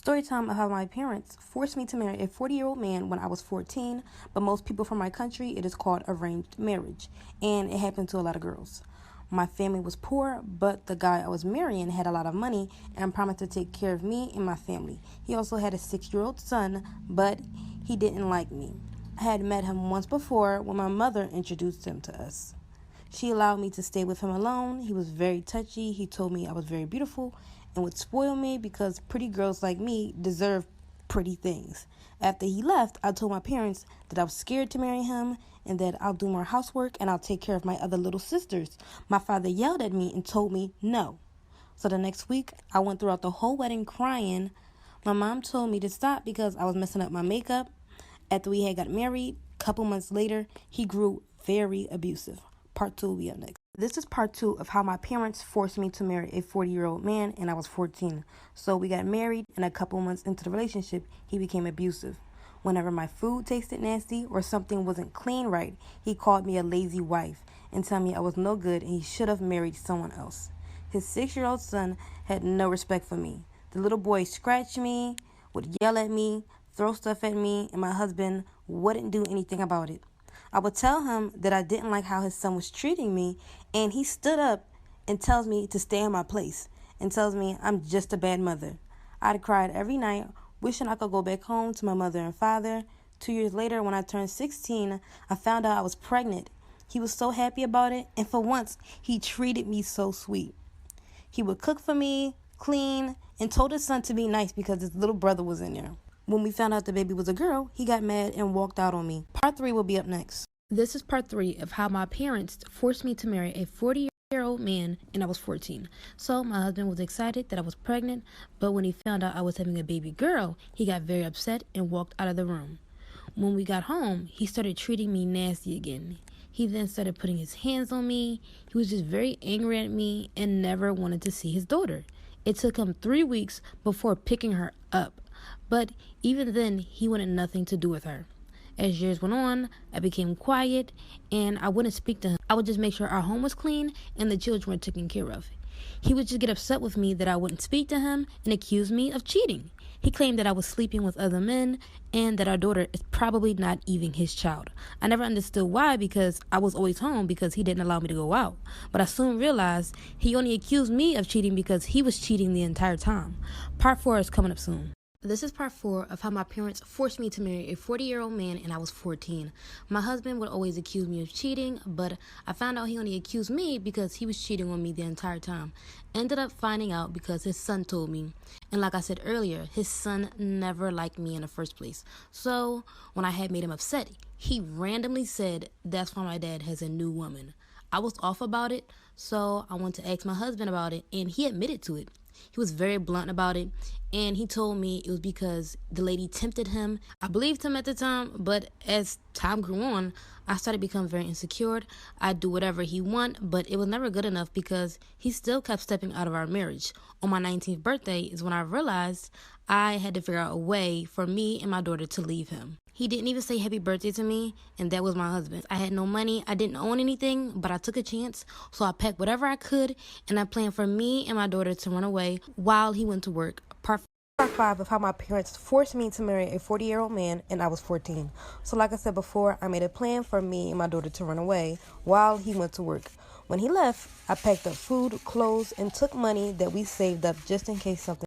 Storytime of how my parents forced me to marry a 40-year-old man when I was 14, but most people from my country, it is called arranged marriage, and it happened to a lot of girls. My family was poor, but the guy I was marrying had a lot of money and promised to take care of me and my family. He also had a 6-year-old son, but he didn't like me. I had met him once before when my mother introduced him to us. She allowed me to stay with him alone. He was very touchy. He told me I was very beautiful and would spoil me because pretty girls like me deserve pretty things. After he left, I told my parents that I was scared to marry him and that I'll do more housework and I'll take care of my other little sisters. My father yelled at me and told me no. So the next week, I went throughout the whole wedding crying. My mom told me to stop because I was messing up my makeup. After we had got married, a couple months later, he grew very abusive. Part 2 will be up next. This is part 2 of how my parents forced me to marry a 40-year-old man and I was 14. So we got married and a couple months into the relationship, he became abusive. Whenever my food tasted nasty or something wasn't clean right, he called me a lazy wife and told me I was no good and he should have married someone else. His 6-year-old son had no respect for me. The little boy scratched me, would yell at me, throw stuff at me, and my husband wouldn't do anything about it. I would tell him that I didn't like how his son was treating me, and he stood up and tells me to stay in my place and tells me I'm just a bad mother. I'd cried every night, wishing I could go back home to my mother and father. 2 years later, when I turned 16, I found out I was pregnant. He was so happy about it, and for once, he treated me so sweet. He would cook for me, clean, and told his son to be nice because his little brother was in there. When we found out the baby was a girl, he got mad and walked out on me. Part 3 will be up next. This is part 3 of how my parents forced me to marry a 40-year-old man and I was 14. So my husband was excited that I was pregnant, but when he found out I was having a baby girl, he got very upset and walked out of the room. When we got home, he started treating me nasty again. He then started putting his hands on me. He was just very angry at me and never wanted to see his daughter. It took him 3 weeks before picking her up. But even then, he wanted nothing to do with her. As years went on, I became quiet and I wouldn't speak to him. I would just make sure our home was clean and the children were taken care of. He would just get upset with me that I wouldn't speak to him and accuse me of cheating. He claimed that I was sleeping with other men and that our daughter is probably not even his child. I never understood why because I was always home because he didn't allow me to go out. But I soon realized he only accused me of cheating because he was cheating the entire time. Part 4 is coming up soon. This is part 4 of how my parents forced me to marry a 40-year-old man and I was 14. My husband would always accuse me of cheating, but I found out he only accused me because he was cheating on me the entire time. Ended up finding out because his son told me. And like I said earlier, his son never liked me in the first place. So when I had made him upset, he randomly said, "That's why my dad has a new woman." I was off about it, so I went to ask my husband about it, and he admitted to it. He was very blunt about it, and he told me it was because the lady tempted him. I believed him at the time, but as time grew on, I started becoming very insecure. I'd do whatever he want, but it was never good enough because he still kept stepping out of our marriage. On my 19th birthday is when I realized I had to figure out a way for me and my daughter to leave him. He didn't even say happy birthday to me, and that was my husband. I had no money, I didn't own anything, but I took a chance, so I packed whatever I could, and I planned for me and my daughter to run away while he went to work. Part 5 of how my parents forced me to marry a 40-year-old man and I was 14. So like I said before, I made a plan for me and my daughter to run away while he went to work. When he left, I packed up food, clothes, and took money that we saved up just in case something